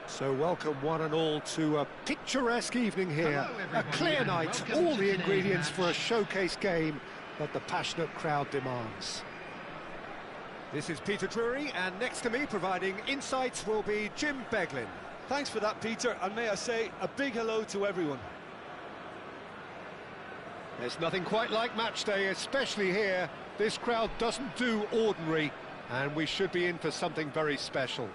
So welcome one and all to a picturesque evening here. A clear night, all the ingredients for a showcase game that the passionate crowd demands. This is Peter Drury, and next to me providing insights will be Jim Beglin. Thanks for that, Peter, and may I say a big hello to everyone. There's nothing quite like match day, especially here. This crowd doesn't do ordinary, and we should be in for something very special.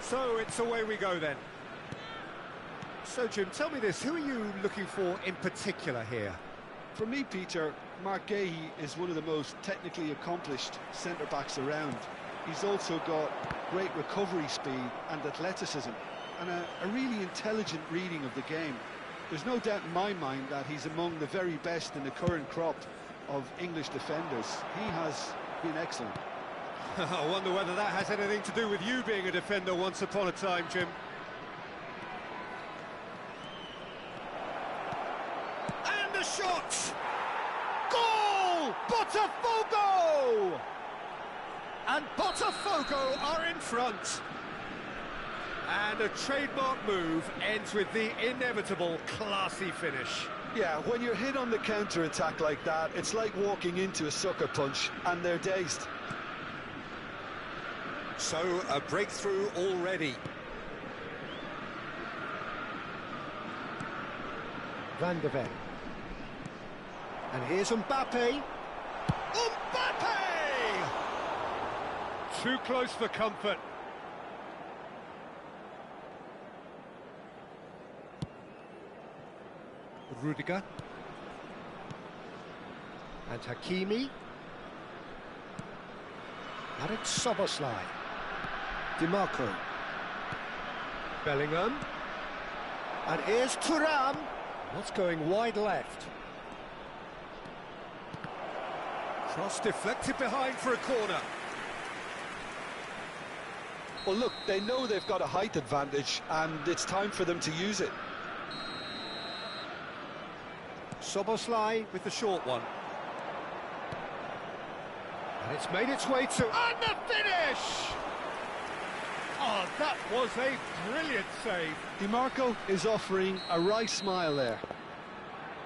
So it's away we go then. So Jim, tell me this, who are you looking for in particular here? For me, Peter, Mark Gahey is one of the most technically accomplished centre-backs around. He's also got great recovery speed and athleticism, and a really intelligent reading of the game. There's no doubt in my mind that he's among the very best in the current crop of English defenders. He has been excellent. I wonder whether that has anything to do with you being a defender once upon a time, Jim. And the shot! Goal! Potw! And Potw are in front. And a trademark move ends with the inevitable classy finish. Yeah, when you're hit on the counter-attack like that, it's like walking into a sucker punch, and they're dazed. So, a breakthrough already. Van de Ven. And here's Mbappe. Mbappe! Too close for comfort. Rudiger. And Hakimi. And it's Szoboszlai. DiMarco. Bellingham. And here's Thuram. What's going wide left? Cross deflected behind for a corner. Well, look, they know they've got a height advantage, and it's time for them to use it. Szoboszlai with the short one. And it's made its way to... And the finish! Oh, that was a brilliant save. DiMarco is offering a wry smile there.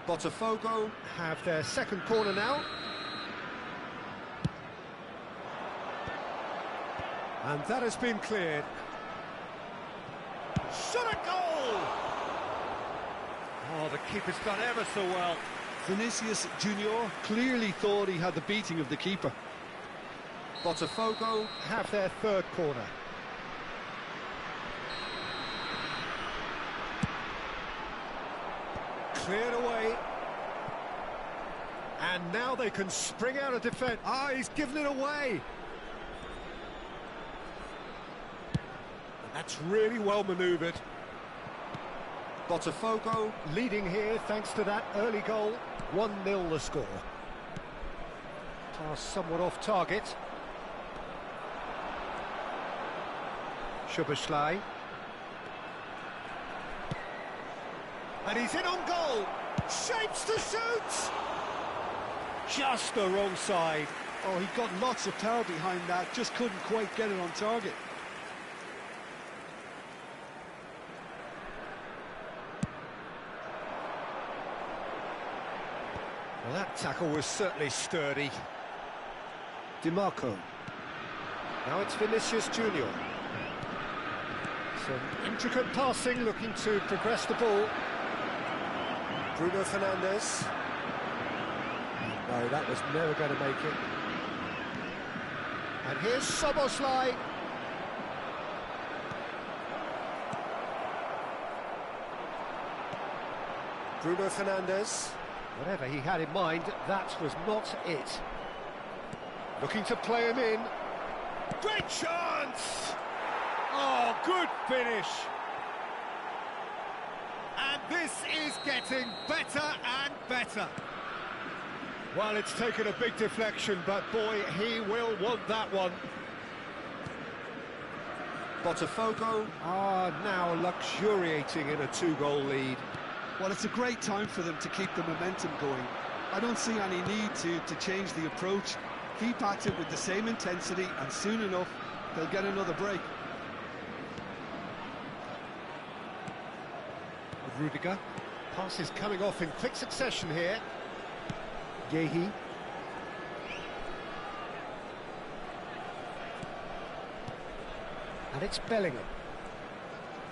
Potw have their second corner now. And that has been cleared. Shot a goal! Oh, the keeper's done ever so well. Vinicius Junior clearly thought he had the beating of the keeper. Potw have their third corner. Cleared away. And now they can spring out of defence. Ah, he's given it away. That's really well manoeuvred. Potw leading here thanks to that early goal. 1-0 the score. Pass somewhat off target. Szoboszlai. And he's in on goal. Shapes to shoot. Just the wrong side. Oh, he got lots of power behind that, just couldn't quite get it on target. Well, that tackle was certainly sturdy. DiMarco. Now it's Vinicius Junior. Some intricate passing, looking to progress the ball. Bruno Fernandes. No, that was never going to make it. And here's Szoboszlai. Bruno Fernandes. Whatever he had in mind, that was not it. Looking to play him in. Great chance! Oh, good finish. And this is getting better and better. Well, it's taken a big deflection, but boy, he will want that one. Potw are now luxuriating in a 2-goal lead. Well, it's a great time for them to keep the momentum going. I don't see any need to change the approach. Keep at it with the same intensity, and soon enough, they'll get another break. Rudiger. Passes coming off in quick succession here. Yehi. And it's Bellingham.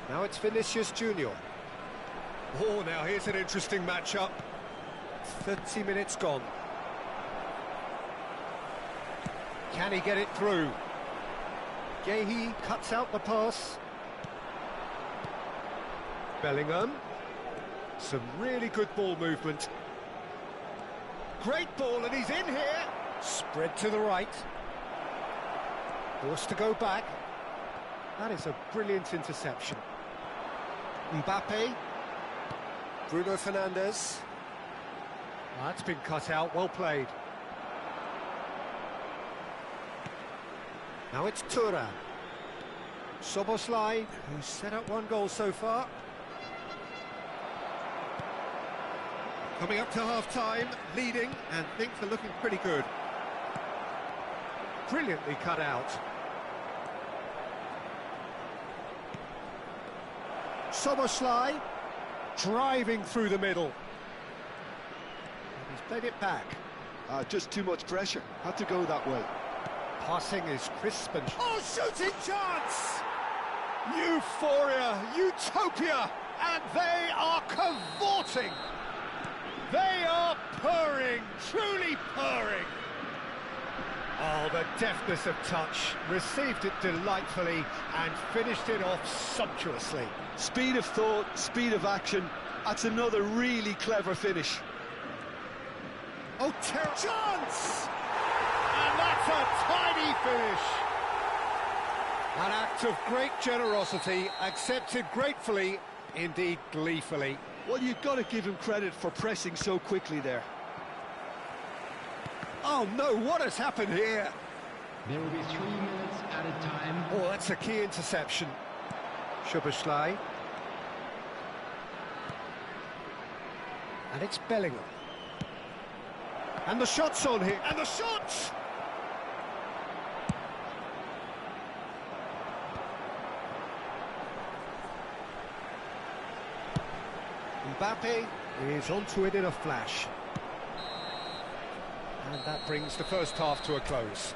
Now it's Vinicius Junior. Oh, now here's an interesting matchup. 30 minutes gone. Can he get it through? Yehi cuts out the pass. Bellingham. Some really good ball movement. Great ball, and he's in here. Spread to the right. Forced to go back. That is a brilliant interception. Mbappe. Bruno Fernandes. That's been cut out, well played. Now it's Thuram. Szoboszlai, who's set up 1 goal so far. Coming up to half-time, leading, and things are looking pretty good. Brilliantly cut out. Szoboszlai, driving through the middle. And he's played it back. Just too much pressure, had to go that way. Passing is crisp and... Oh, shooting chance! Euphoria, utopia, and they are cavorting. They are purring, truly purring. Oh, the deftness of touch, received it delightfully and finished it off sumptuously. Speed of thought, speed of action, that's another really clever finish. Oh, chance! And that's a tiny finish. An act of great generosity, accepted gratefully, indeed gleefully. Well, you've got to give him credit for pressing so quickly there. Oh no, what has happened here? There will be 3 minutes at a time. Oh, that's a key interception. Szoboszlai. And it's Bellingham. And the shot's on here. And the shot! Mbappe is onto it in a flash. And that brings the first half to a close.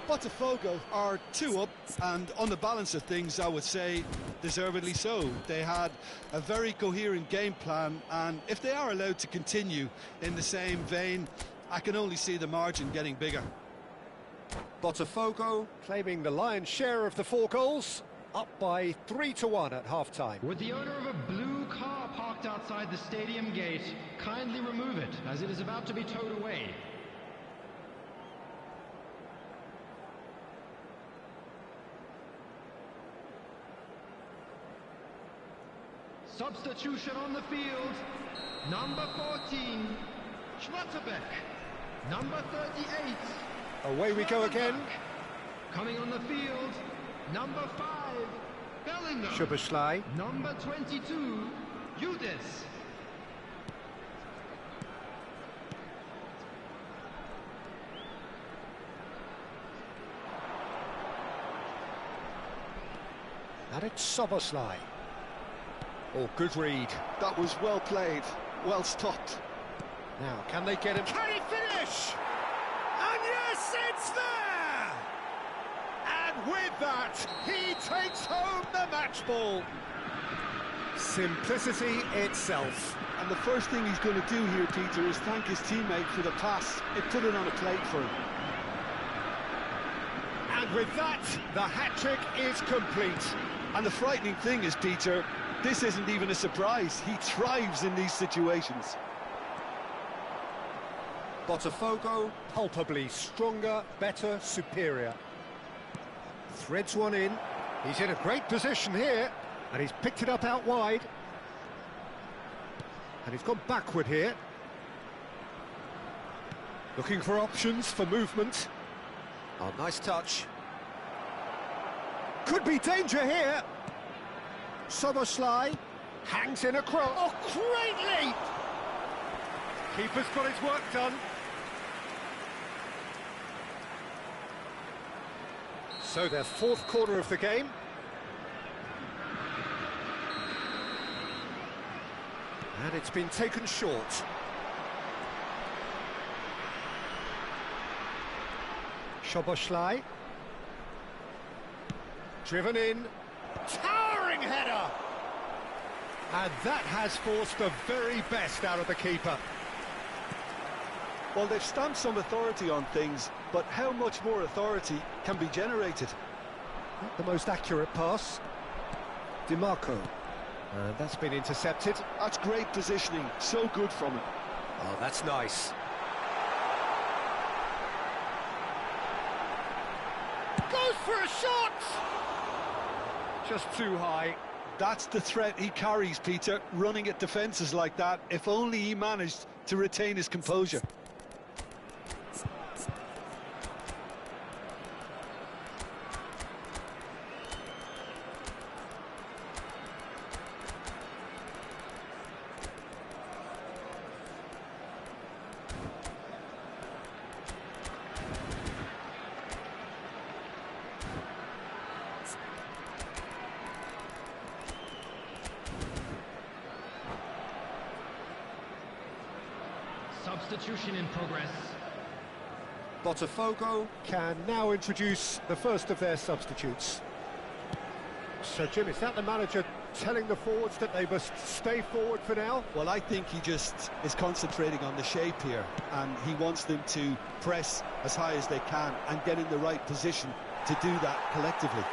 Potw are 2 up, and on the balance of things, I would say deservedly so. They had a very coherent game plan, and if they are allowed to continue in the same vein, I can only see the margin getting bigger. Potw claiming the lion's share of the 4 goals, up by 3-1 at half-time. Would the owner of a blue car parked outside the stadium gate kindly remove it, as it is about to be towed away? Substitution on the field. Number 14, Vietpk. Number 38. Away we go again. Coming on the field, number 5, Bellingham. Szoboszlai. Number 22, Udis. And it's Soboslai. Oh, good read. That was well played, well stopped. Now, can they get him? Can he finish? And yes, it's there! And with that, he takes home the match ball. Simplicity itself. And the first thing he's going to do here, Peter, is thank his teammate for the pass. It put it on a plate for him. And with that, the hat-trick is complete. And the frightening thing is, Peter, this isn't even a surprise. He thrives in these situations. Botafogo, palpably stronger, better, superior. Threads one in. He's in a great position here, and he's picked it up out wide. And he's gone backward here. Looking for options for movement. Oh, nice touch. Could be danger here. Soboslai hangs in across. Oh, great leap! Keeper's got his work done. So their fourth quarter of the game. And it's been taken short. Soboslai. Driven in. Towering header! And that has forced the very best out of the keeper. Well, they've stamped some authority on things, but how much more authority can be generated? Not the most accurate pass. DiMarco. And that's been intercepted. That's great positioning, so good from him. Oh, that's nice. Goes for a shot! Just too high. That's the threat he carries, Peter, running at defences like that, if only he managed to retain his composure. Substitution in progress. Botafogo can now introduce the first of their substitutes. So, Jim, is that the manager telling the forwards that they must stay forward for now? Well, I think he just is concentrating on the shape here, and he wants them to press as high as they can and get in the right position to do that collectively.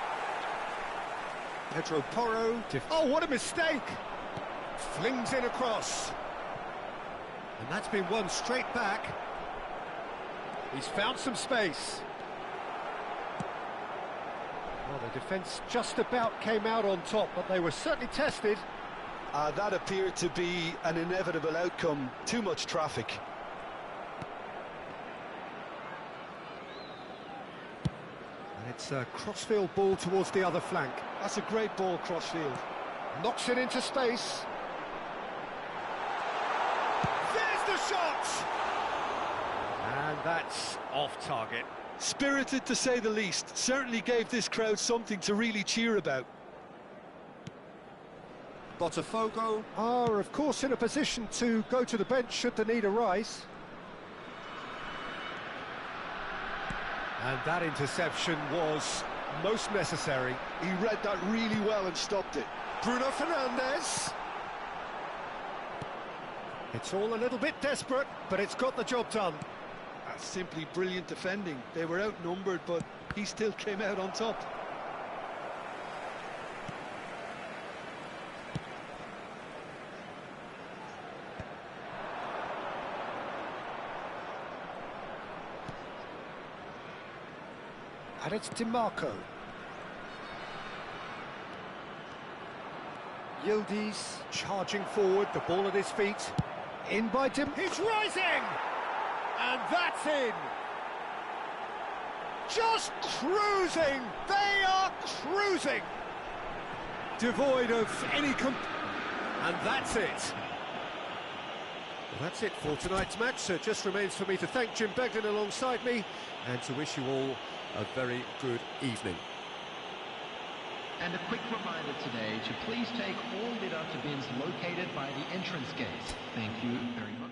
Pedro Porro. Oh, what a mistake! Flings in across. And that's been won straight back. He's found some space. Well, the defence just about came out on top, but they were certainly tested. That appeared to be an inevitable outcome. Too much traffic. And it's a crossfield ball towards the other flank. That's a great ball crossfield. Knocks it into space. The shot! And that's off target. Spirited to say the least. Certainly gave this crowd something to really cheer about. Botafogo are, of course, in a position to go to the bench should the need arise. And that interception was most necessary. He read that really well and stopped it. Bruno Fernandes. It's all a little bit desperate, but it's got the job done. That's simply brilliant defending. They were outnumbered, but he still came out on top. And it's DiMarco. Yildiz charging forward, the ball at his feet. In by Dim. He's rising! And that's in! Just cruising! They are cruising! Devoid of any And that's it. Well, that's it for tonight's match, so it just remains for me to thank Jim Beglin alongside me and to wish you all a very good evening. And a quick reminder today to please take all deductor bins located by the entrance gates. Thank you very much.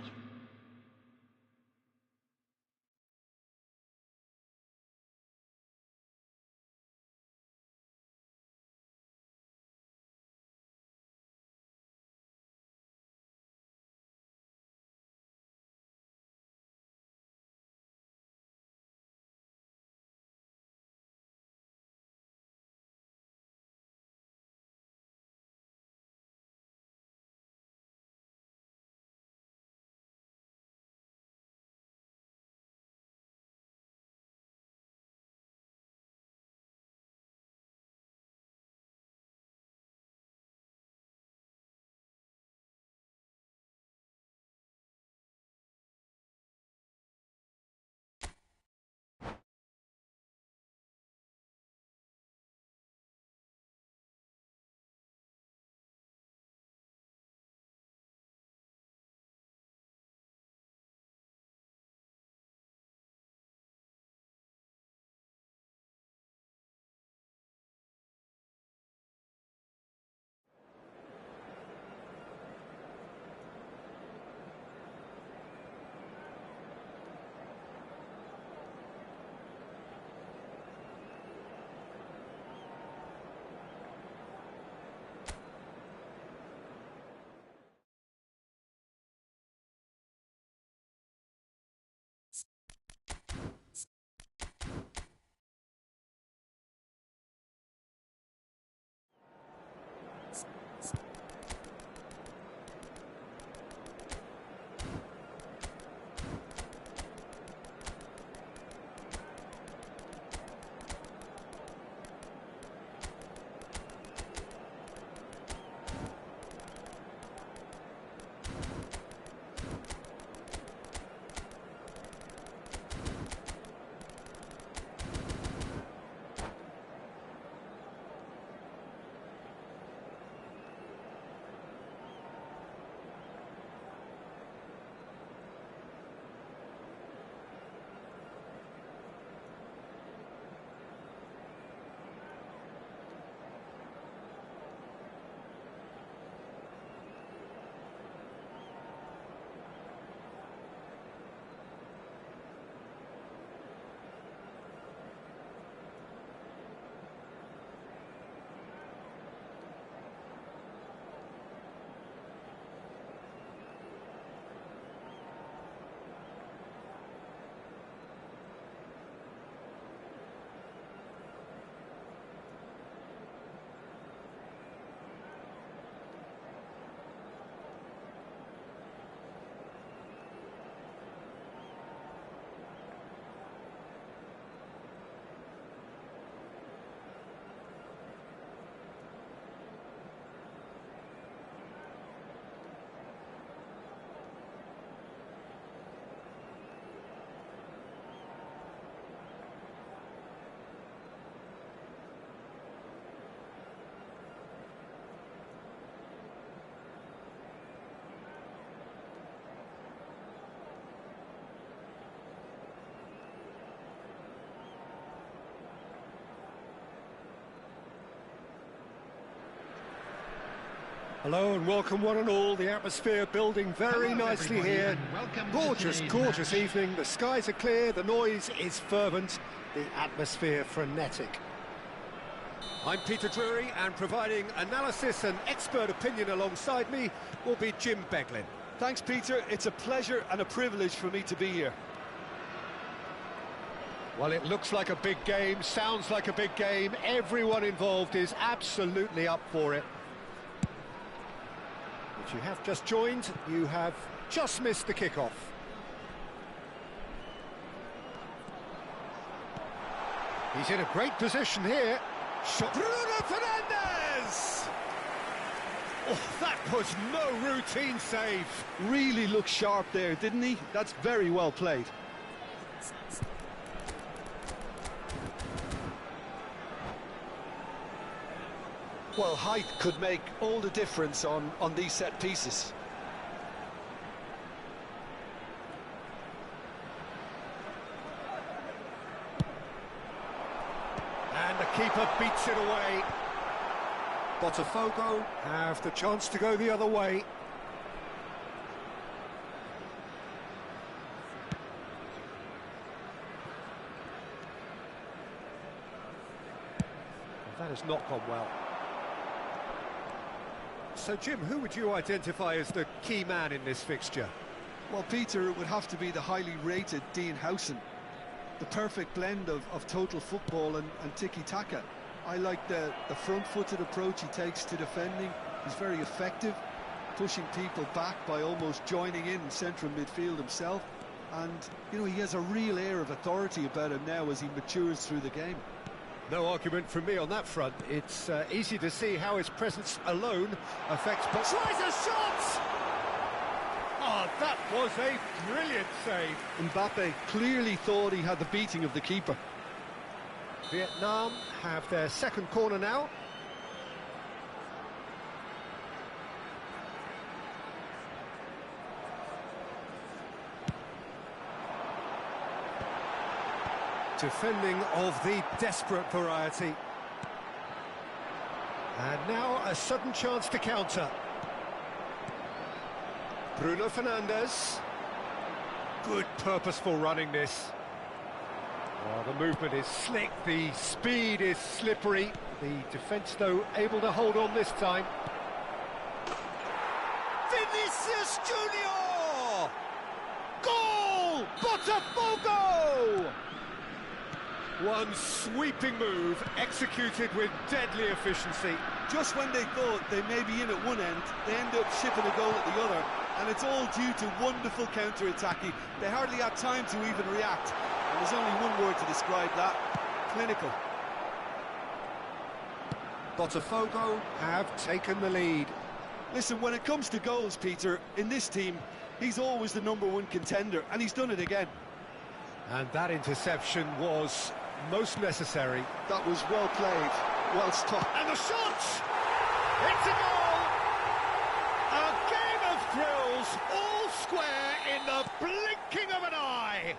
Hello and welcome one and all. The atmosphere building very nicely here. Gorgeous, gorgeous evening. The skies are clear, the noise is fervent, the atmosphere frenetic. I'm Peter Drury, and providing analysis and expert opinion alongside me will be Jim Beglin. Thanks, Peter. It's a pleasure and a privilege for me to be here. Well, it looks like a big game, sounds like a big game. Everyone involved is absolutely up for it. If you have just joined, you have just missed the kickoff. He's in a great position here. Shot. Bruno Fernandes! Oh, that was no routine save. Really looked sharp there, didn't he? That's very well played. Well, height could make all the difference on these set pieces. And the keeper beats it away. Potw have the chance to go the other way. That has not gone well. So, Jim, who would you identify as the key man in this fixture? Well, Peter, it would have to be the highly rated Dean Howson. The perfect blend of total football and tiki-taka. I like the front-footed approach he takes to defending. He's very effective, pushing people back by almost joining in central midfield himself. And, you know, he has a real air of authority about him now as he matures through the game. No argument from me on that front. It's easy to see how his presence alone affects... Tries a shot! Oh, that was a brilliant save. Mbappe clearly thought he had the beating of the keeper. Vietnam have their second corner now. Defending of the desperate variety. And now a sudden chance to counter. Bruno Fernandes. Good purposeful running this. Well, the movement is slick, the speed is slippery. The defence, though, able to hold on this time. Vinicius Junior! Goal! Potw! One sweeping move, executed with deadly efficiency. Just when they thought they may be in at one end, they end up shipping a goal at the other, and it's all due to wonderful counter-attacking. They hardly had time to even react, and there's only one word to describe that: clinical. Potw have taken the lead. Listen, when it comes to goals, Peter, in this team, he's always the #1 contender, and he's done it again. And that interception was most necessary. That was well played, well stopped. And the shot! It's a goal! A game of thrills, all square in the blinking of an eye!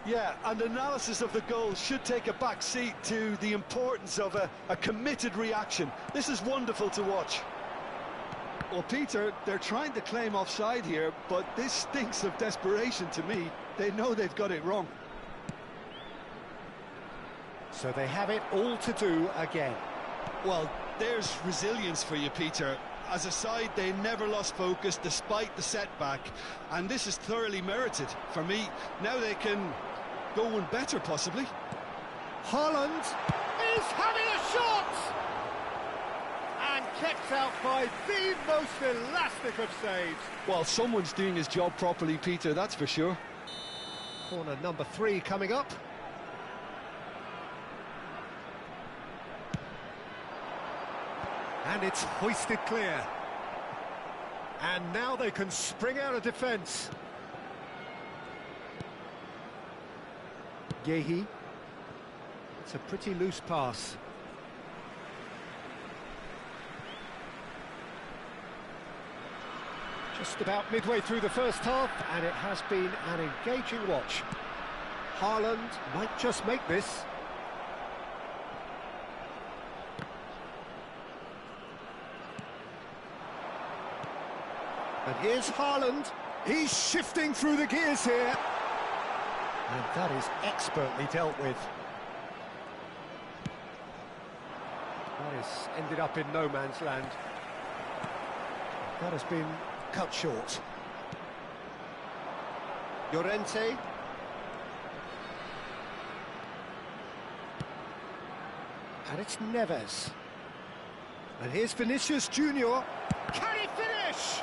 Yeah, and analysis of the goal should take a back seat to the importance of a committed reaction. This is wonderful to watch. Well, Peter, they're trying to claim offside here, but this stinks of desperation to me. They know they've got it wrong. So they have it all to do again. Well, there's resilience for you, Peter. As a side, they never lost focus despite the setback, and this is thoroughly merited. For me, now they can go one better, possibly. Haaland is having a shot! And kept out by the most elastic of saves. Well, someone's doing his job properly, Peter, that's for sure. Corner number 3 coming up. And it's hoisted clear. And now they can spring out of defence. Gehi. It's a pretty loose pass. Just about midway through the first half, and it has been an engaging watch. Haaland might just make this. And here's Haaland. He's shifting through the gears here. And that is expertly dealt with. That has ended up in no man's land. That has been cut short. Llorente. And it's Neves. And here's Vinicius Junior. Can he finish?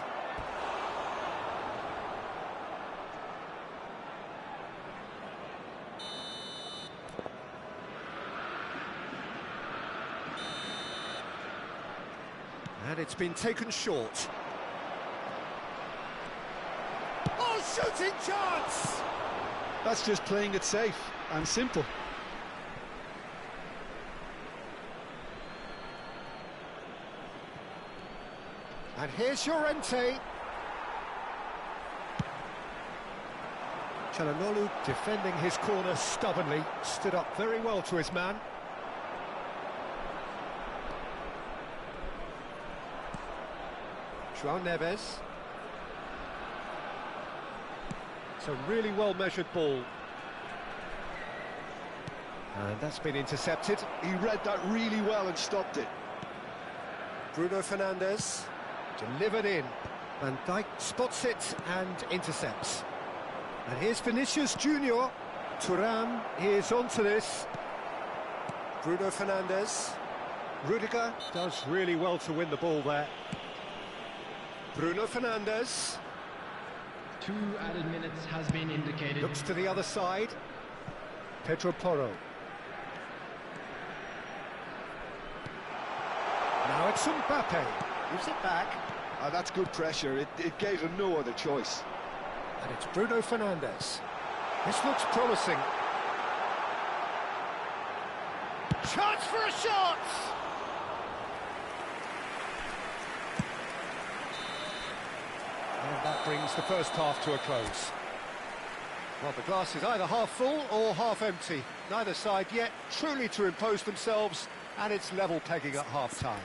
And it's been taken short. Oh, shooting chance! That's just playing it safe and simple. And here's Llorente. Çalhanoğlu defending his corner stubbornly, stood up very well to his man. João Neves. It's a really well-measured ball. And that's been intercepted. He read that really well and stopped it. Bruno Fernandes, delivered in. Van Dijk spots it and intercepts. And here's Vinicius Junior. Thuram is onto this. Bruno Fernandes. Rudiger does really well to win the ball there. Bruno Fernandes. 2 added minutes has been indicated. Looks to the other side. Pedro Porro. Now it's Mbappe. Gives it back. That's good pressure. It gave him no other choice. And it's Bruno Fernandes. This looks promising. Chance for a shot! And that brings the first half to a close. Well, the glass is either half full or half empty. Neither side yet truly to impose themselves, and it's level pegging at half-time.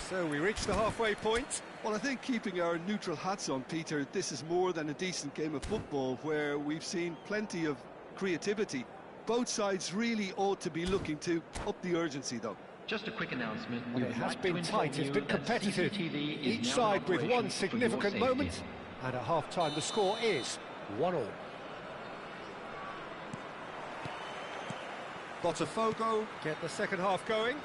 So we reach the halfway point. Well, I think keeping our neutral hats on, Peter, this is more than a decent game of football where we've seen plenty of creativity. Both sides really ought to be looking to up the urgency, though. Just a quick announcement. Well, it has been tight, it's been competitive. Each side with one significant moment. And at half-time, the score is 1-1. Botafogo get the second half going.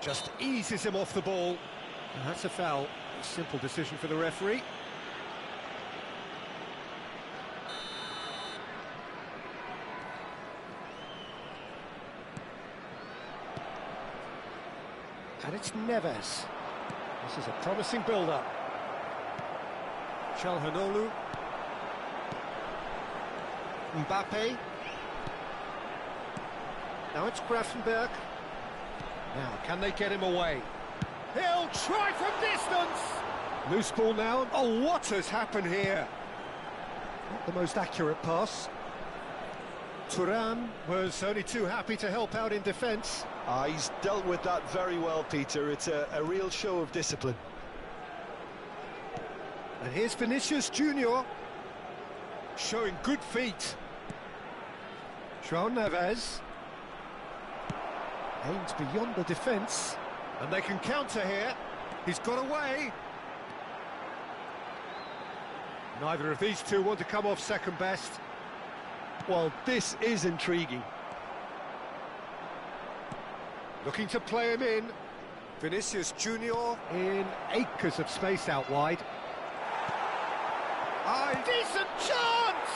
Just eases him off the ball. And that's a foul. A simple decision for the referee. And it's Neves. This is a promising build-up. Çalhanoğlu. Mbappe. Now it's Grafenberg. Now, can they get him away? He'll try from distance! Loose ball now. Oh, what has happened here? Not the most accurate pass. Thuram was only too happy to help out in defence. He's dealt with that very well, Peter. It's a real show of discipline. And here's Vinicius Junior, showing good feet. João Neves. Aims beyond the defence. And they can counter here. He's got away. Neither of these two want to come off second best. Well, this is intriguing. Looking to play him in. Vinicius Junior in acres of space out wide. Decent chance!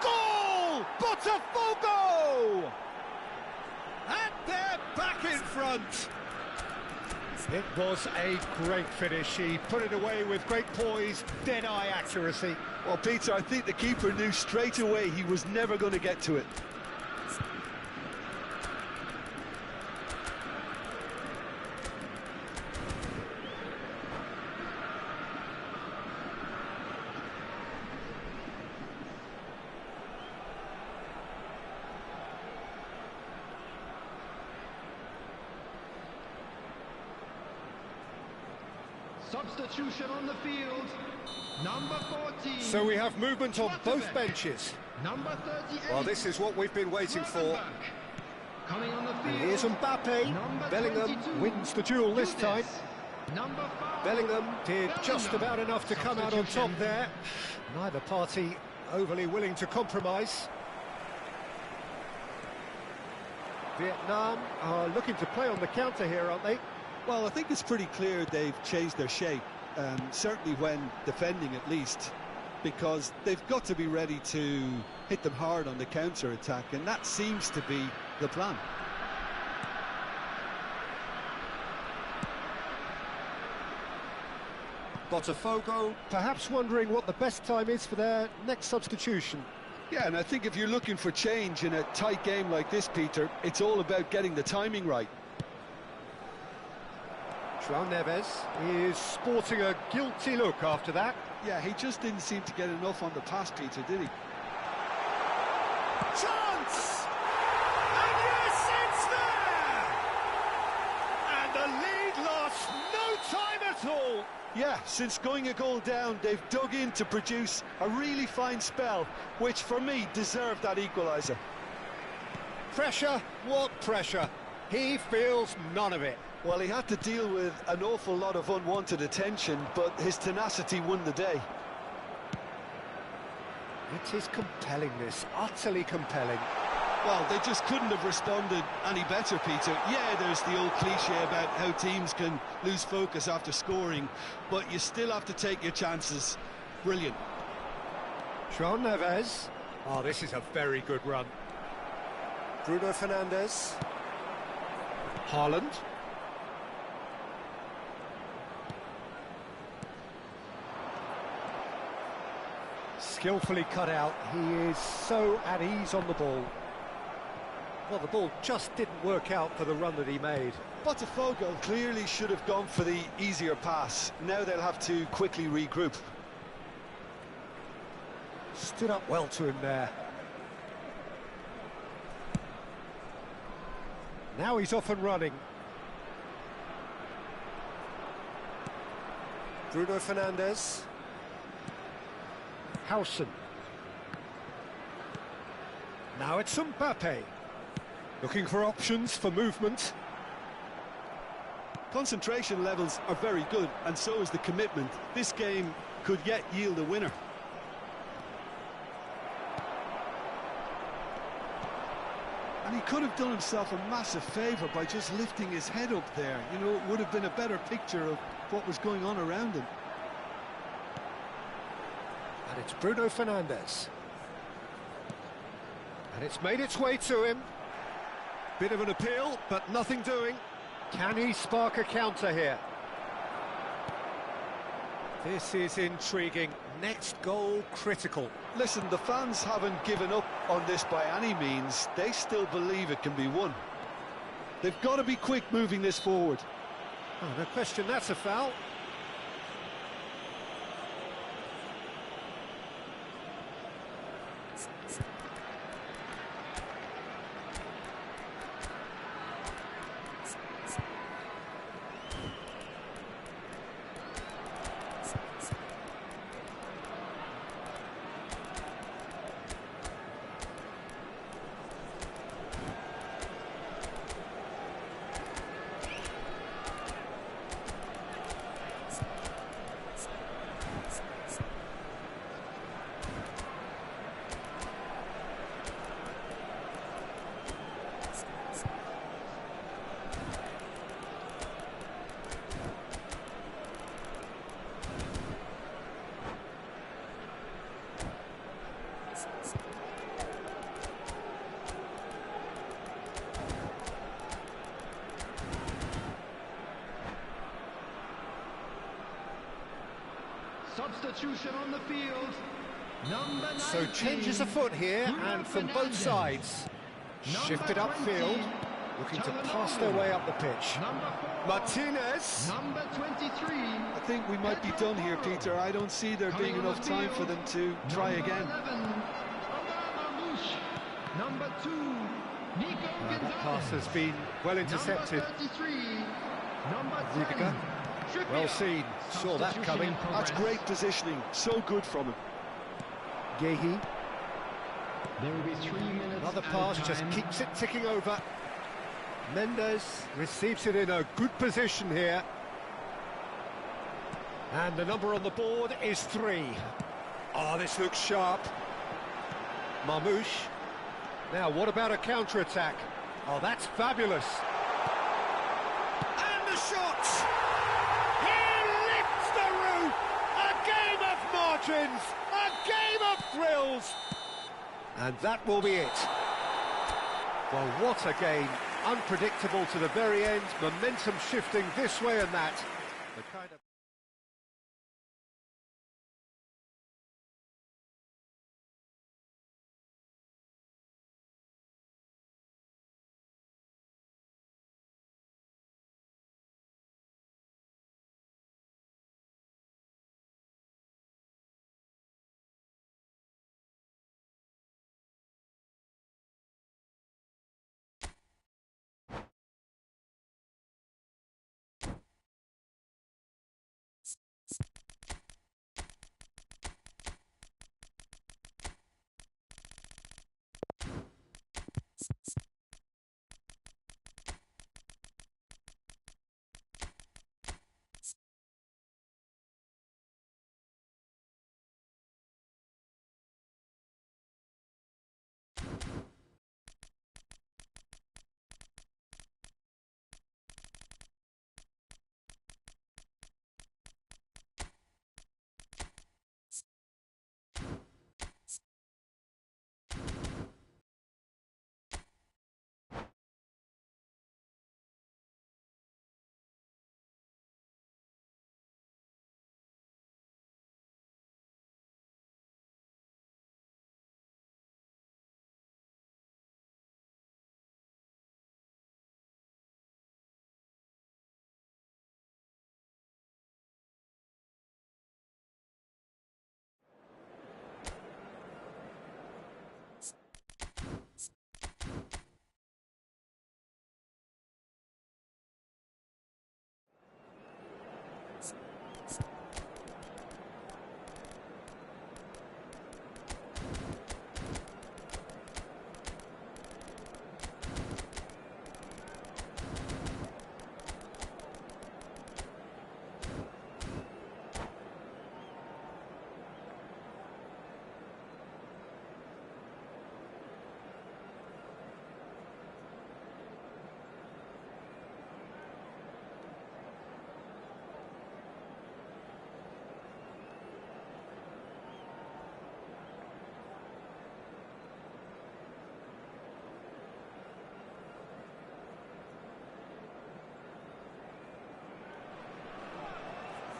Goal! Botafogo! And they're back in front. It was a great finish. He put it away with great poise, dead-eye accuracy. Well, Peter, I think the keeper knew straight away he was never going to get to it. Substitution on the field. Number 14. So we have movement on both benches. Number 38. Well, this is what we've been waiting for. Coming on the field. And here's Mbappe. Number Bellingham 22. wins the duel this time. Number 5. Bellingham did just about enough to come out on top there. Neither party overly willing to compromise. Vietnam are looking to play on the counter here, aren't they? Well, I think it's pretty clear they've changed their shape, certainly when defending at least, because they've got to be ready to hit them hard on the counter-attack, and that seems to be the plan. Botafogo perhaps wondering what the best time is for their next substitution. Yeah, and I think if you're looking for change in a tight game like this, Peter, it's all about getting the timing right. João Neves is sporting a guilty look after that. Yeah, he just didn't seem to get enough on the pass, Peter, did he? Chance! And yes, it's there! And the lead lost no time at all. Yeah, since going a goal down, they've dug in to produce a really fine spell, which for me deserved that equaliser. Pressure? What pressure? He feels none of it. Well, he had to deal with an awful lot of unwanted attention, but his tenacity won the day. It is compelling, this, utterly compelling. Well, they just couldn't have responded any better, Peter. Yeah, there's the old cliche about how teams can lose focus after scoring, but you still have to take your chances. Brilliant. João Neves. Oh, this is a very good run. Bruno Fernandes. Haaland. Skillfully cut out. He is so at ease on the ball. Well, the ball just didn't work out for the run that he made. Potw clearly should have gone for the easier pass. Now they'll have to quickly regroup. Stood up well to him there. Now he's off and running. Bruno Fernandes. Howson. Now it's Mbappe. Looking for options for movement. Concentration levels are very good, and so is the commitment. This game could yet yield a winner. And he could have done himself a massive favour by just lifting his head up there. You know, it would have been a better picture of what was going on around him. And it's Bruno Fernandes. And it's made its way to him. Bit of an appeal, but nothing doing. Can he spark a counter here? This is intriguing. Next goal critical. Listen, the fans haven't given up on this by any means. They still believe it can be won. They've got to be quick moving this forward. Oh, no question, that's a foul. Substitution on the field. Number 19, So changes afoot here, and from both sides. Shifted upfield, looking to pass their way up the pitch. Martinez. Number 23. I think we might be done here, Peter. I don't see there being enough time for them to try again. Number 2, Nico That pass has been well intercepted. Vietpk. Well seen, saw that coming. That's great positioning, so good from him. Gehi. There will be 3 minutes. Another pass just keeps it ticking over. Mendes receives it in a good position here. And the number on the board is 3. Oh, this looks sharp. Marmouche. Now, what about a counter-attack? Oh, that's fabulous. And the shot! He lifts the roof! A game of margins! A game of thrills! And that will be it. Well, what a game. Unpredictable to the very end, momentum shifting this way and that. The kind of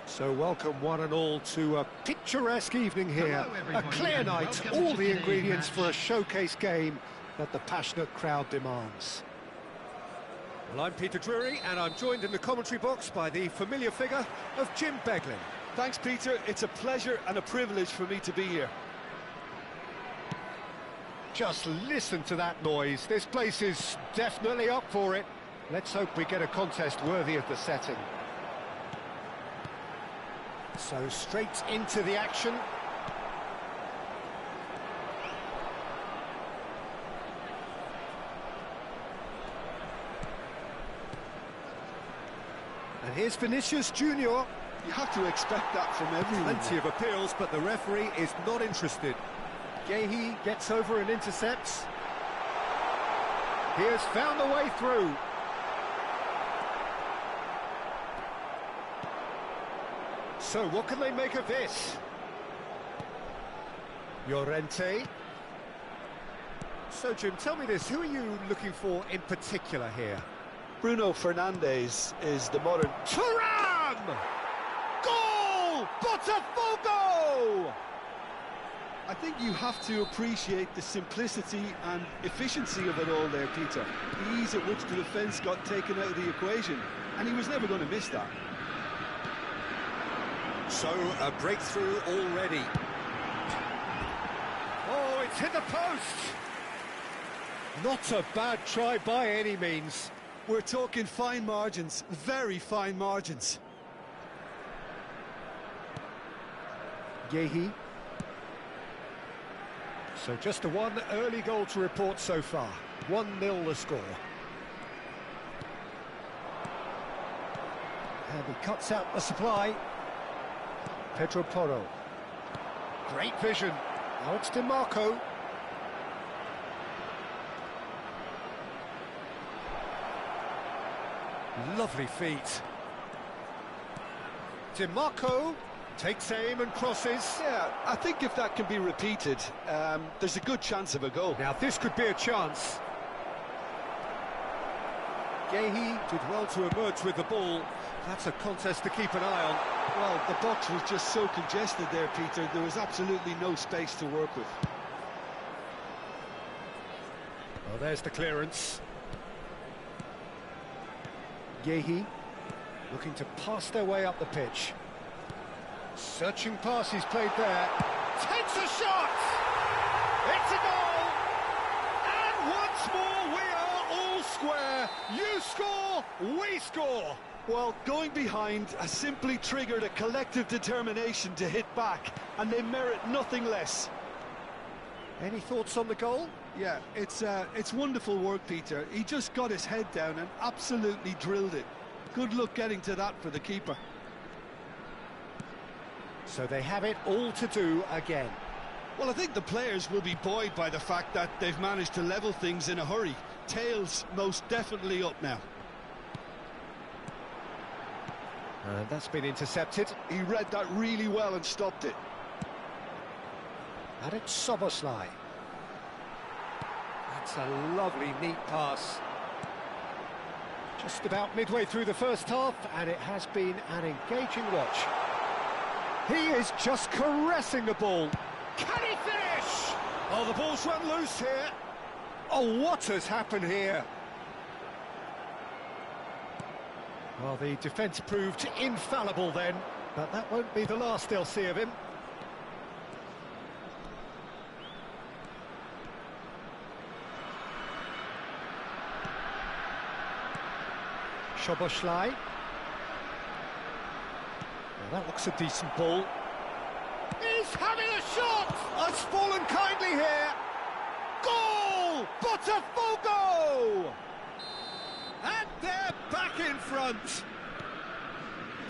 So welcome one and all to a picturesque evening here. A clear night, all the ingredients for a showcase game that the passionate crowd demands. Well, I'm Peter Drury, and I'm joined in the commentary box by the familiar figure of Jim Beglin. Thanks, Peter. It's a pleasure and a privilege for me to be here. Just listen to that noise. This place is definitely up for it. Let's hope we get a contest worthy of the setting. So straight into the action. And here's Vinicius Junior. You have to expect that from everyone. Plenty of appeals, but the referee is not interested. Gehi gets over and intercepts. He has found the way through. So what can they make of this? Llorente. So Jim, tell me this, who are you looking for in particular here? Bruno Fernandes is the modern... Thuram! Goal! Potw! I think you have to appreciate the simplicity and efficiency of it all there, Peter. The ease at which the defence got taken out of the equation, and he was never going to miss that. So, a breakthrough already. Oh, it's hit the post! Not a bad try by any means. We're talking fine margins, very fine margins. Gehi. So just the one early goal to report so far. 1-0 the score. And he cuts out the supply. Potw. Great vision. Now it's DiMarco. Lovely feet. DiMarco takes aim and crosses. Yeah, I think if that can be repeated, there's a good chance of a goal. Now this could be a chance. Gehi did well to emerge with the ball. That's a contest to keep an eye on. Well, the box was just so congested there, Peter. There was absolutely no space to work with. Well, there's the clearance. Gehi looking to pass their way up the pitch. Searching pass he's played there. Takes a shot! It's a goal! And once more we are all square. You score, we score. Well, going behind has simply triggered a collective determination to hit back, and they merit nothing less. Any thoughts on the goal? Yeah, it's wonderful work, Peter. He just got his head down and absolutely drilled it. Good luck getting to that for the keeper. So they have it all to do again. Well, I think the players will be buoyed by the fact that they've managed to level things in a hurry. Tails most definitely up now. And that's been intercepted. He read that really well and stopped it. And it's Szoboszlai. That's a lovely, neat pass. Just about midway through the first half, and it has been an engaging watch. He is just caressing the ball. Can he finish? Oh, the ball's run loose here. Oh, what has happened here? Well, the defence proved infallible then, but that won't be the last they'll see of him. Szoboszlai. Well, that looks a decent ball. He's having a shot! It's fallen kindly here. Goal! Potw! And they're back in front.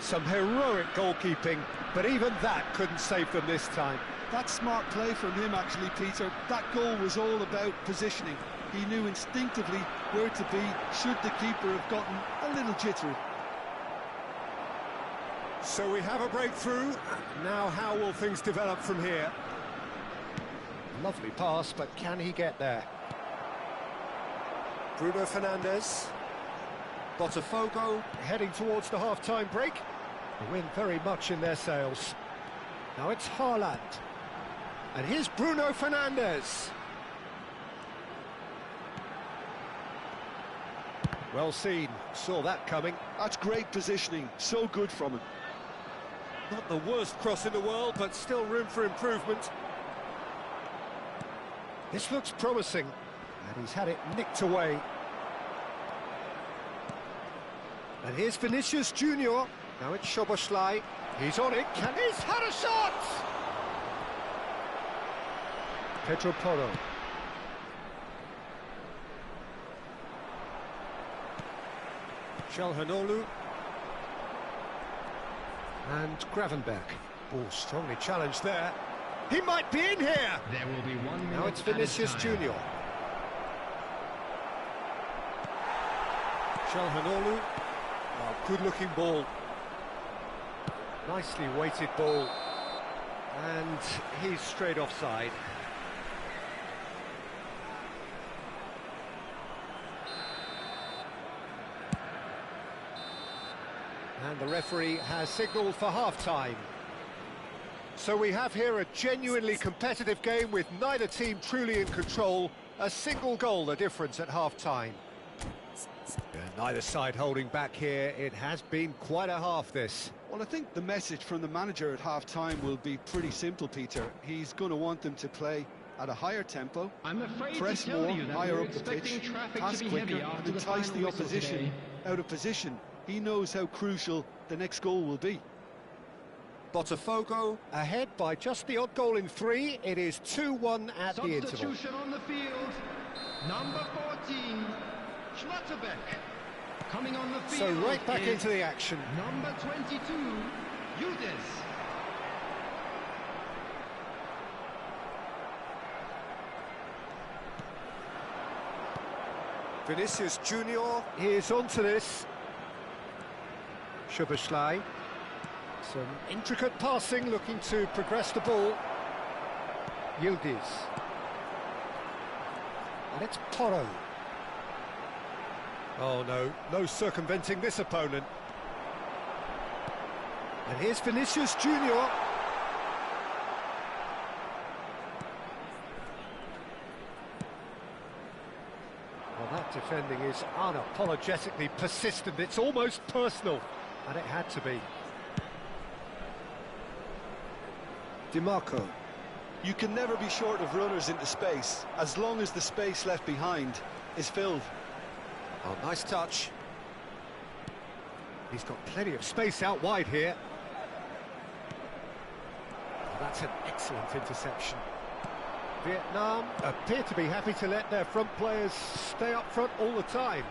Some heroic goalkeeping, but even that couldn't save them this time. That's smart play from him, actually, Peter. That goal was all about positioning. He knew instinctively where to be should the keeper have gotten a little jittery. So we have a breakthrough. Now how will things develop from here? Lovely pass, but can he get there? Bruno Fernandes. Potw heading towards the half-time break. The wind very much in their sails. Now it's Haaland. And here's Bruno Fernandes. Well seen, saw that coming. That's great positioning, so good from him. Not the worst cross in the world, but still room for improvement. This looks promising, and he's had it nicked away. And here's Vinicius Junior. Now it's Szoboszlai. He's on it. He's had a shot! Potw. Çalhanoğlu. And Gravenberg. Oh, strongly challenged there. He might be in here! There will be 1 minute. Now it's Vinicius Junior. Çalhanoğlu. Oh, good-looking ball. Nicely weighted ball. And he's straight offside. And the referee has signalled for half-time. So we have here a genuinely competitive game with neither team truly in control. A single goal the difference at half-time. Neither side holding back here. It has been quite a half, this. Well, I think the message from the manager at half-time will be pretty simple, Peter. He's going to want them to play at a higher tempo, I'm afraid press to tell more, you that higher we're up the pitch, expecting traffic pass to be quicker, heavy and after the entice final the whistle opposition today. out of position. He knows how crucial the next goal will be. Potw ahead by just the odd goal in 3. It is 2-1 at the interval. Substitution on the field. Number 14, Schlotterbeck. Coming on the So field. right back is into the action. Number 22, Yildiz. Vinicius Junior is onto this. Szoboszlai. Some intricate passing, looking to progress the ball. Yildiz. And it's Potw. Oh no, no circumventing this opponent. And here's Vinicius Junior. Well, that defending is unapologetically persistent. It's almost personal, and it had to be. DiMarco. You can never be short of runners into space, as long as the space left behind is filled. Oh, nice touch. He's got plenty of space out wide here. Oh, that's an excellent interception. Vietnam appear to be happy to let their front players stay up front all the time.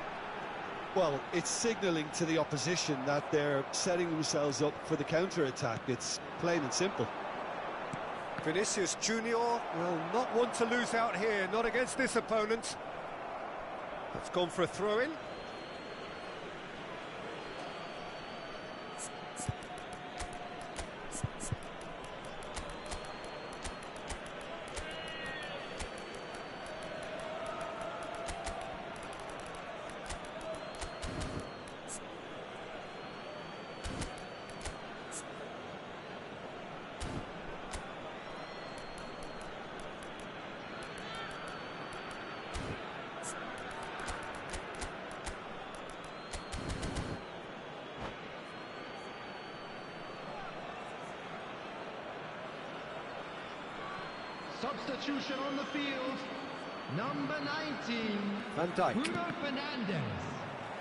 Well, it's signalling to the opposition that they're setting themselves up for the counter-attack. It's plain and simple. Vinicius Junior will not want to lose out here, not against this opponent. That's gone for a throw-in. Substitution on the field. Number 19, Van Dijk. Bruno Fernandes.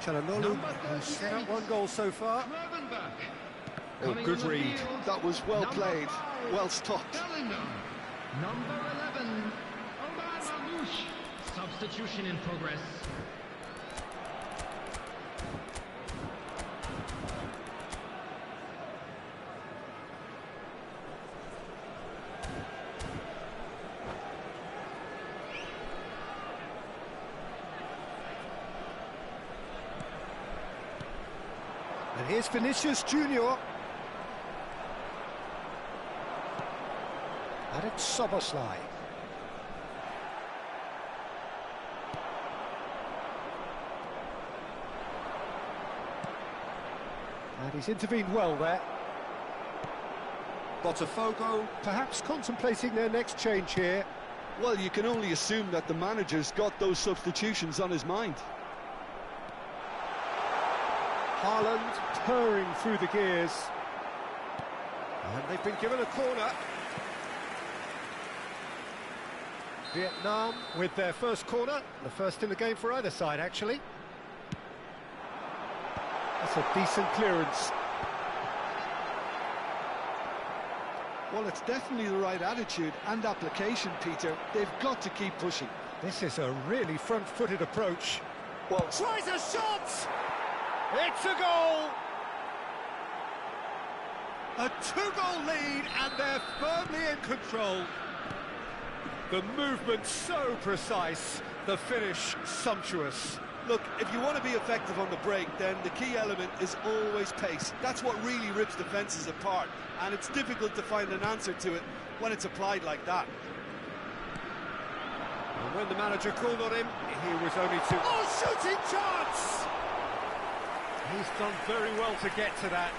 Çalhanoğlu Number has set out 38. 1 goal so far. Gravenberg. Oh, Coming good on the read. field, That was well number played, 5, well stopped. Bellingham. Number 11, Omar Mamouche. Substitution in progress. And here's Vinicius Junior. And it's Szoboszlai. And he's intervened well there. Potw, Perhaps contemplating their next change here. Well, you can only assume that the manager's got those substitutions on his mind. Haaland purring through the gears. And they've been given a corner. Vietnam with their first corner, the first in the game for either side, actually. That's a decent clearance. Well, it's definitely the right attitude and application, Peter. They've got to keep pushing. This is a really front-footed approach. Well, Tries a shot! It's a goal! A two-goal lead, and they're firmly in control. The movement so precise, the finish sumptuous. look, if you want to be effective on the break, then the key element is always pace. That's what really rips defences apart, and it's difficult to find an answer to it when it's applied like that. And when the manager called on him, he was only too... Oh, shooting chance! He's done very well to get to that.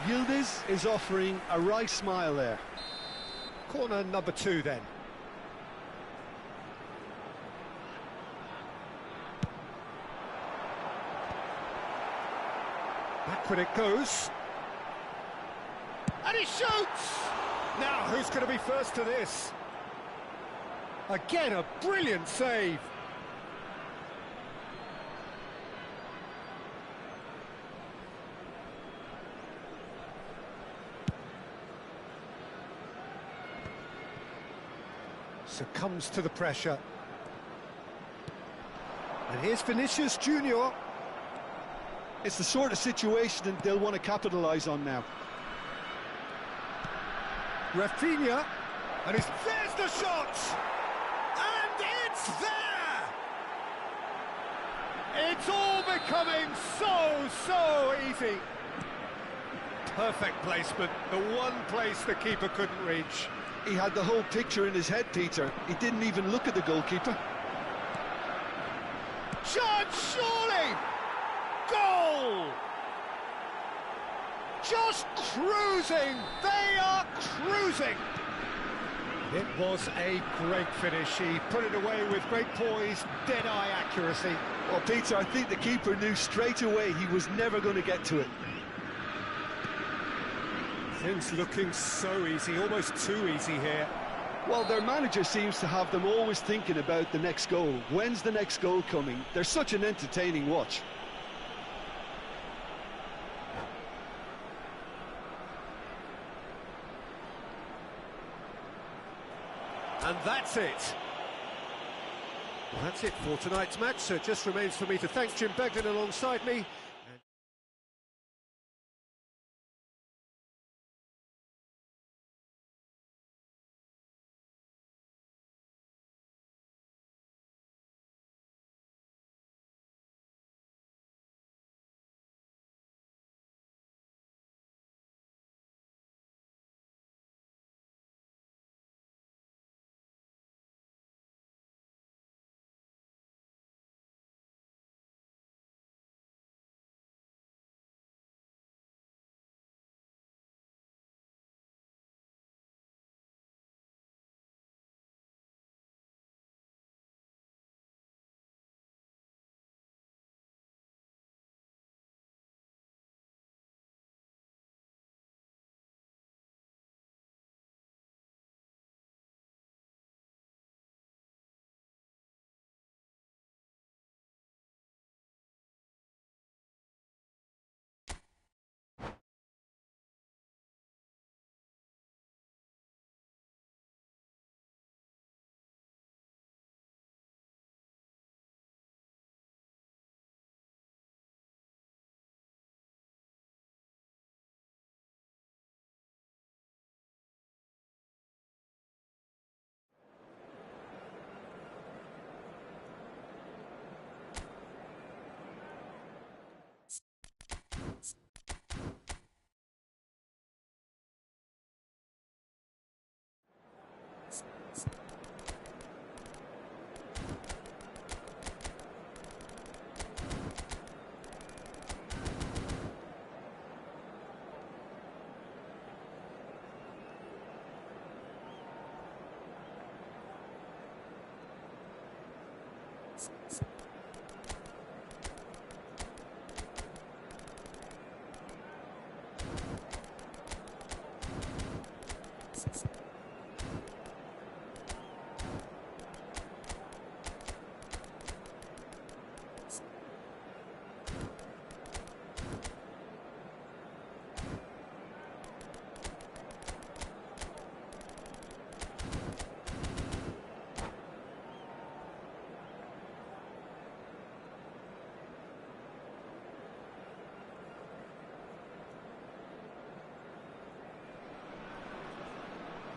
Yildiz is offering a wry smile there. Corner number 2 then. Backward it goes. And he shoots! Now, who's going to be first to this? Again, a brilliant save. Succumbs to the pressure. And here's Vinicius Junior. It's the sort of situation that they'll want to capitalise on now. Rafinha, and there's the shot! And it's there! It's all becoming so easy. Perfect placement, the one place the keeper couldn't reach. He had the whole picture in his head, Peter. He didn't even look at the goalkeeper. Shot, surely! Goal! Just cruising! They are cruising! It was a great finish. He put it away with great poise, dead-eye accuracy. Well, Peter, I think the keeper knew straight away he was never going to get to it. Things looking so easy, almost too easy here. Well, their manager seems to have them always thinking about the next goal. When's the next goal coming? They're such an entertaining watch. And that's it. Well, that's it for tonight's match, so it just remains for me to thank Jim Beglin alongside me.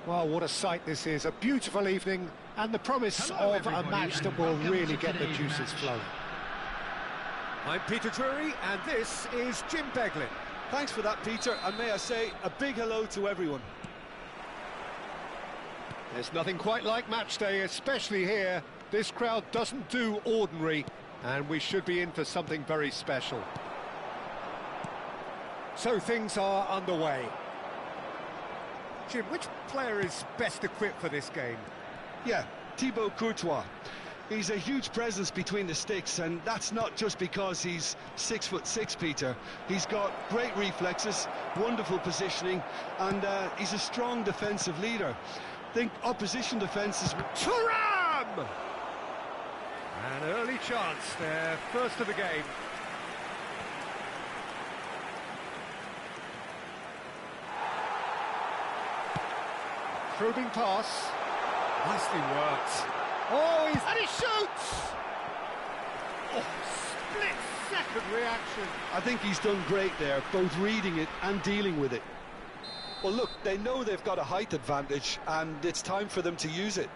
Well, what a sight this is. A beautiful evening and the promise of a match that will really get the juices flowing. I'm Peter Drury and this is Jim Beglin. Thanks for that, Peter, and may I say a big hello to everyone. There's nothing quite like match day, especially here. This crowd doesn't do ordinary, and we should be in for something very special. So things are underway. Jim, which player is best equipped for this game? Yeah, Thibaut Courtois. He's a huge presence between the sticks, and that's not just because he's 6'6", Peter. He's got great reflexes, wonderful positioning, and he's a strong defensive leader. Think opposition defences. Thuram! An early chance there, first of the game. Probing pass. Nicely worked. Oh, and he shoots! Oh, split-second reaction. I think he's done great there, both reading it and dealing with it. Well, look, they know they've got a height advantage, and it's time for them to use it.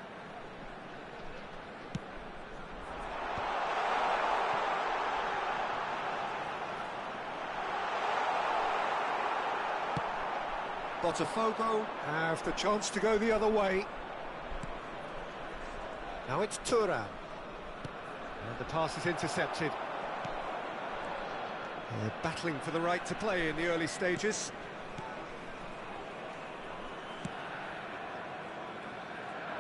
Potw have the chance to go the other way. Now it's Thuram. And the pass is intercepted. They're battling for the right to play in the early stages.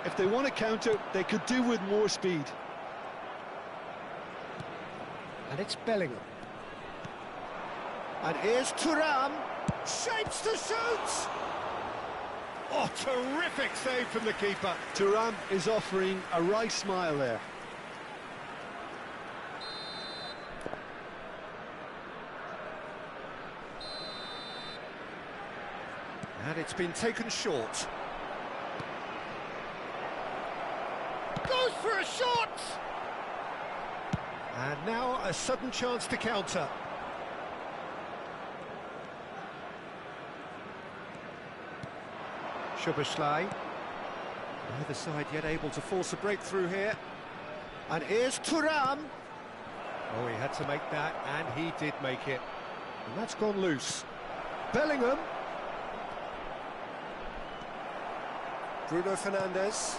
If they want to counter, they could do with more speed. And it's Bellingham. And here's Thuram. Shapes to shoot! Oh, terrific save from the keeper. Thuram is offering a right smile there. And it's been taken short. Goes for a shot! And now a sudden chance to counter. Szoboszlai. Neither side yet able to force a breakthrough here. And here's Thuram. Oh, he had to make that, and he did make it. And that's gone loose. Bellingham. Bruno Fernandes.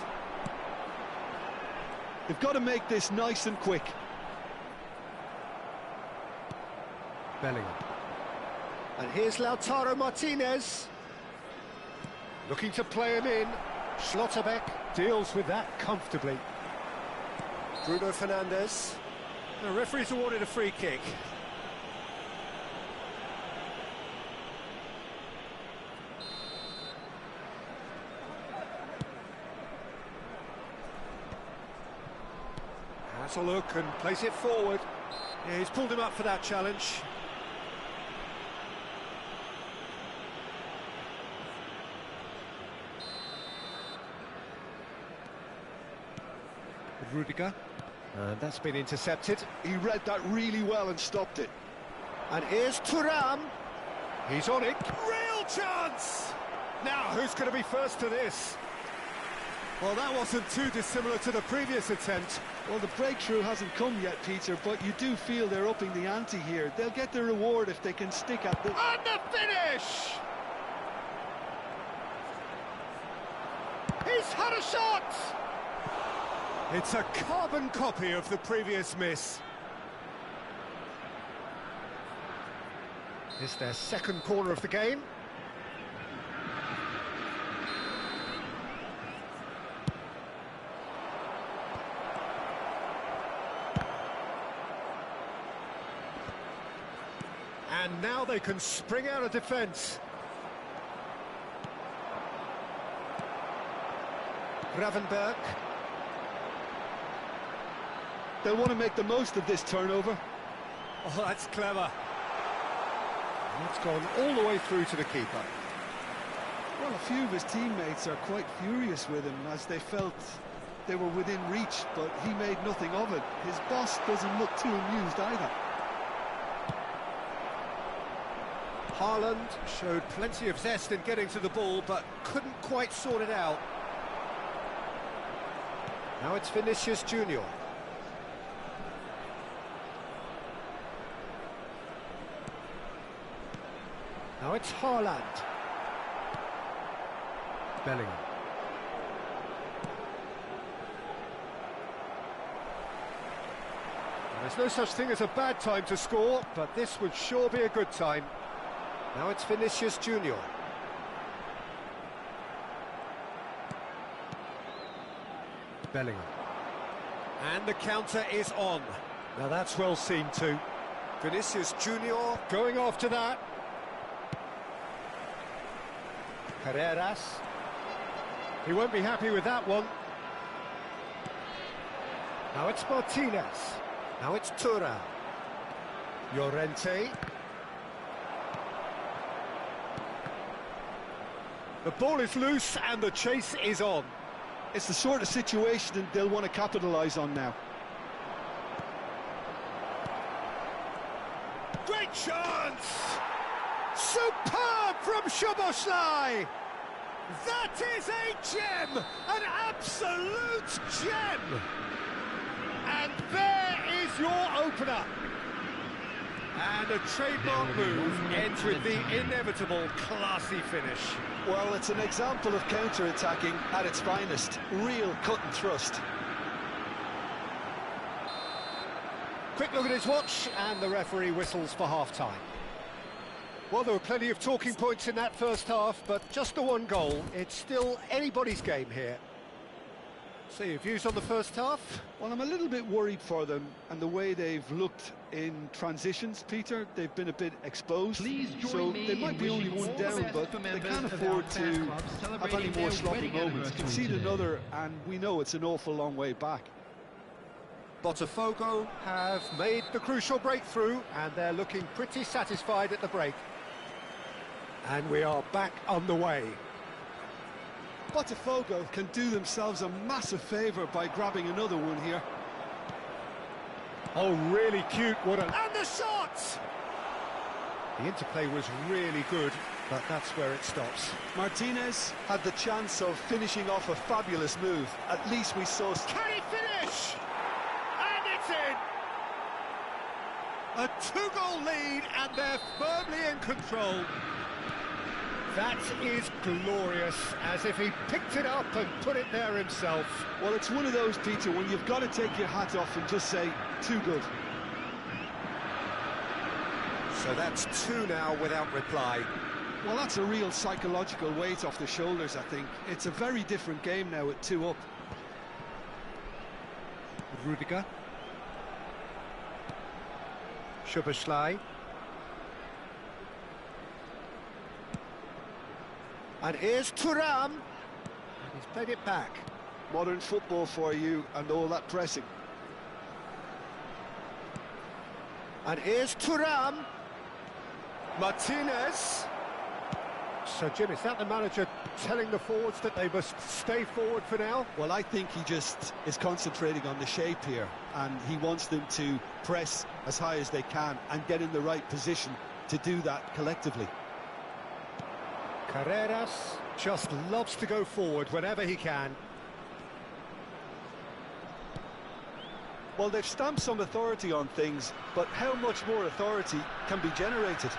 They've got to make this nice and quick. Bellingham. And here's Lautaro Martinez. Looking to play him in. Schlotterbeck deals with that comfortably. Bruno Fernandes. The referee's awarded a free kick. Has a look and plays it forward. Yeah, he's pulled him up for that challenge. Rudiger, and that's been intercepted. He read that really well and stopped it. And here's Thuram. He's on it. Real chance! Now, who's going to be first to this? Well, that wasn't too dissimilar to the previous attempt. Well, the breakthrough hasn't come yet, Peter, but you do feel they're upping the ante here. They'll get their reward if they can stick at the... And the finish! He's had a shot! It's a carbon copy of the previous miss. It's their second corner of the game. And now they can spring out of defence. Gravenberg. They'll want to make the most of this turnover. Oh, that's clever. And it's gone all the way through to the keeper. Well, a few of his teammates are quite furious with him as they felt they were within reach, but he made nothing of it. His boss doesn't look too amused either. Haaland showed plenty of zest in getting to the ball, but couldn't quite sort it out. Now it's Vinicius Junior. Now it's Haaland. Bellingham. There's no such thing as a bad time to score, but this would sure be a good time. Now it's Vinicius Junior. Bellingham. And the counter is on. Now that's well seen too. Vinicius Junior going after that. Carreras. He won't be happy with that one. Now it's Martinez. Now it's Thuram. Llorente. The ball is loose and the chase is on. It's the sort of situation they'll want to capitalise on now. Great chance! Superb from Szoboszlai! That is a gem! An absolute gem! And there is your opener. And a trademark move ends with the inevitable classy finish. Well, it's an example of counter-attacking at its finest. Real cut and thrust. Quick look at his watch, and the referee whistles for half-time. Well, there were plenty of talking points in that first half, but just the one goal. It's still anybody's game here. So your views on the first half? Well, I'm a little bit worried for them and the way they've looked in transitions, Peter. They've been a bit exposed, so they might be only one down, but they can't afford to have any more sloppy moments. Concede another, and we know it's an awful long way back. Potw have made the crucial breakthrough, and they're looking pretty satisfied at the break. And we are back on the way. Potw can do themselves a massive favour by grabbing another one here. Oh, really cute, what a... And the shot! The interplay was really good, but that's where it stops. Martinez had the chance of finishing off a fabulous move. At least we saw... Can he finish? And it's in! A two-goal lead, and they're firmly in control. That is glorious, as if he picked it up and put it there himself. Well, it's one of those, Peter, when you've got to take your hat off and just say, too good. So that's two now without reply. Well, that's a real psychological weight off the shoulders, I think. It's a very different game now at 2 up. Rudiger. Szoboszlai. And here's Thuram. He's played it back. Modern football for you and all that pressing. And here's Thuram. Martinez. So, Jim, is that the manager telling the forwards that they must stay forward for now? Well, I think he just is concentrating on the shape here, and he wants them to press as high as they can and get in the right position to do that collectively. Carreras just loves to go forward whenever he can. Well, they've stamped some authority on things, but how much more authority can be generated?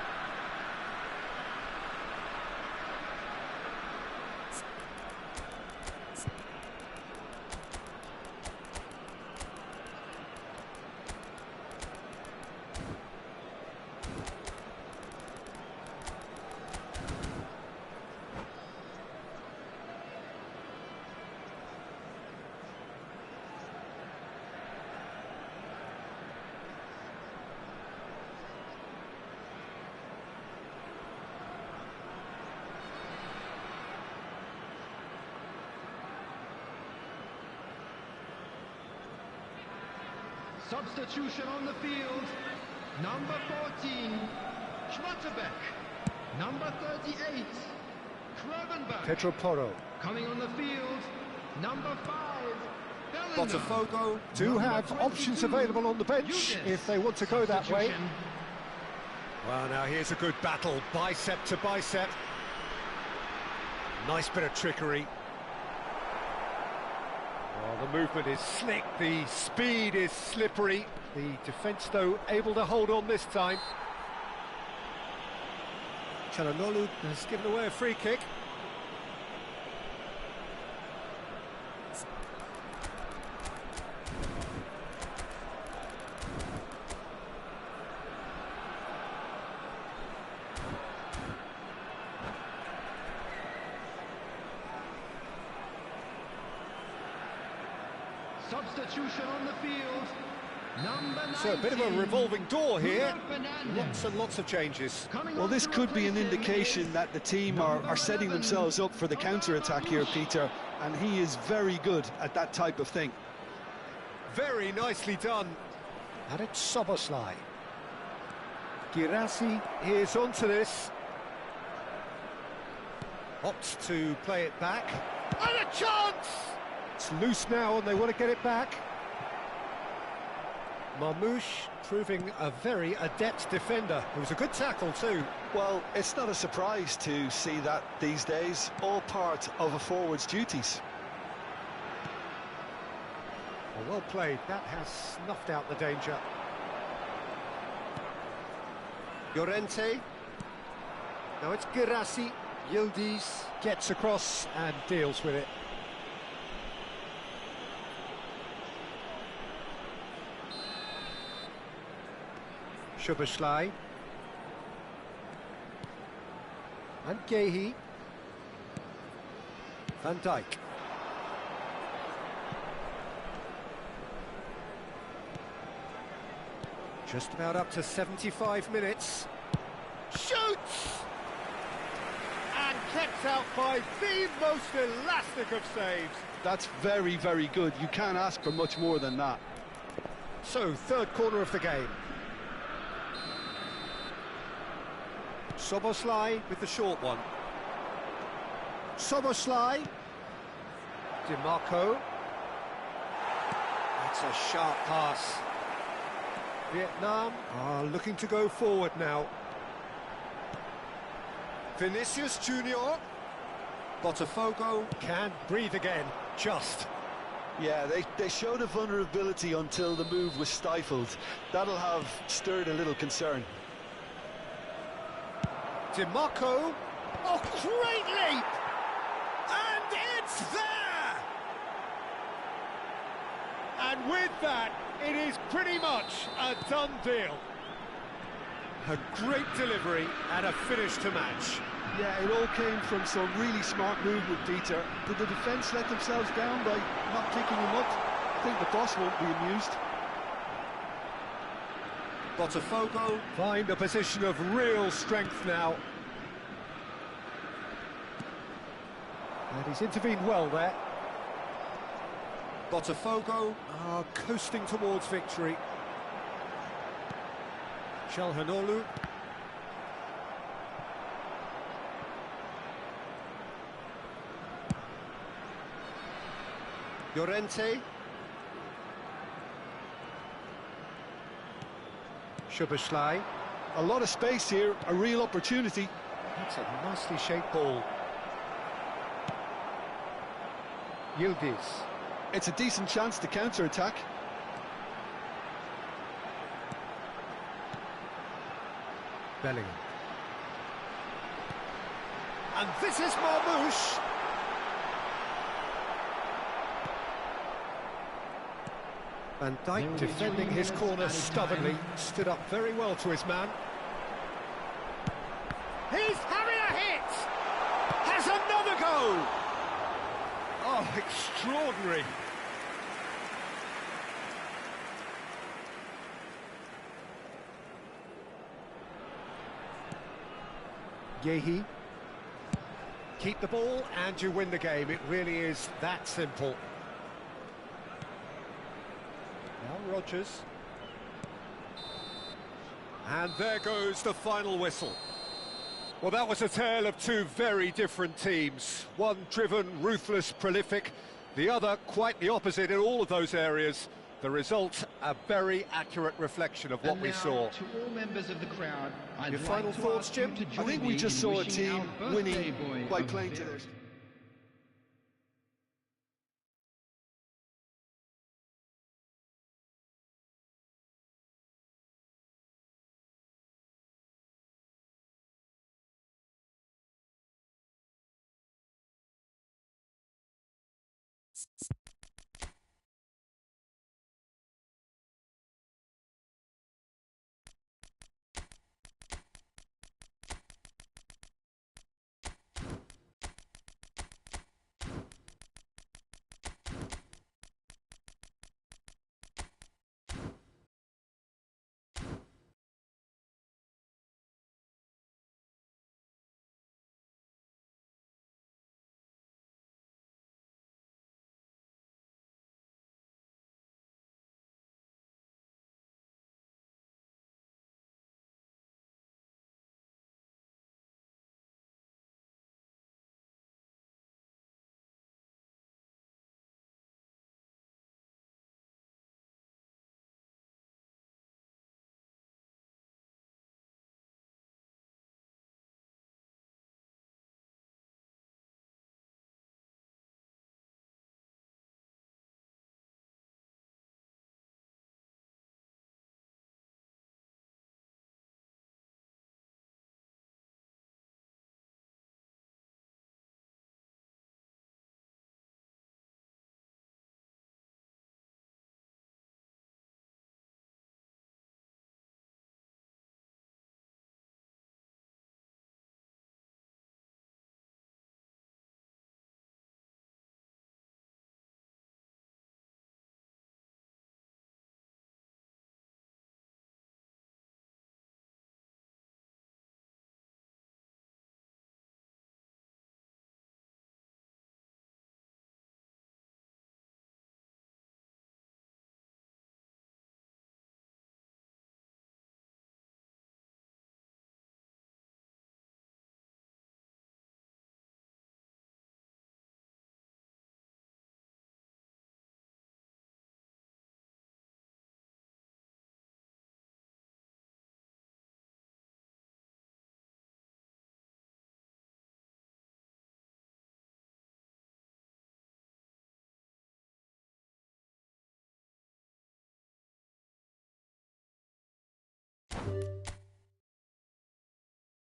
Substitution on the field. Number 14, Schmatterbeck. Number 38, Kravenberg. Potw. Coming on the field, number 5, Bellingham. Botafogo do have options available on the bench if they want to go that way. Well, now here's a good battle, bicep to bicep. Nice bit of trickery. Well, the movement is slick, the speed is slippery. The defence, though, able to hold on this time. Çalhanoğlu has given away a free kick. Substitution on the field. Number 19, so a bit of a revolving door here. Lots and lots of changes. Well, this could be an indication that the team are setting themselves up for the counter-attack here, Peter, and he is very good at that type of thing. Very nicely done. And it's Szoboszlai. Girassi is onto this. Opts to play it back. And a chance! It's loose now and they want to get it back. Marmoush proving a very adept defender. It was a good tackle too. Well, it's not a surprise to see that these days, all part of a forward's duties. Well played, that has snuffed out the danger. Llorente. Now it's Girassi. Yildiz gets across and deals with it. Szoboszlai. And Gehi. Van Dijk. Just about up to 75 minutes. Shoots! And kept out by the most elastic of saves. That's very, very good. You can't ask for much more than that. So, third corner of the game. Szoboszlai with the short one. Szoboszlai. DiMarco. That's a sharp pass. Vietnam are looking to go forward now. Vinicius Junior. Botafogo can breathe again, just. Yeah, they showed a vulnerability until the move was stifled. That'll have stirred a little concern. DiMarco. Oh, great leap! And it's there! And with that, it is pretty much a done deal. A great delivery and a finish to match. Yeah, it all came from some really smart movement, Peter. Did the defence let themselves down by not picking him up? I think the boss won't be amused. Botafogo find a position of real strength now. And he's intervened well there. Botafogo are coasting towards victory. Çalhanoğlu. Llorente. Szoboszlai. A lot of space here, a real opportunity. That's a nicely shaped ball. Yildiz. It's a decent chance to counter-attack. Bellingham. And this is Marmoush. Van Dijk defending his corner stubbornly, stood up very well to his man. He's having a hit! Has another go! Oh, extraordinary. Gehi. Keep the ball and you win the game. It really is that simple. Now Rodgers. And there goes the final whistle. Well, that was a tale of two very different teams. One driven, ruthless, prolific. The other quite the opposite in all of those areas. The result, a very accurate reflection of what we saw. To all members of the crowd, Your final thoughts, Jim? I think we just saw a team winning by playing to their...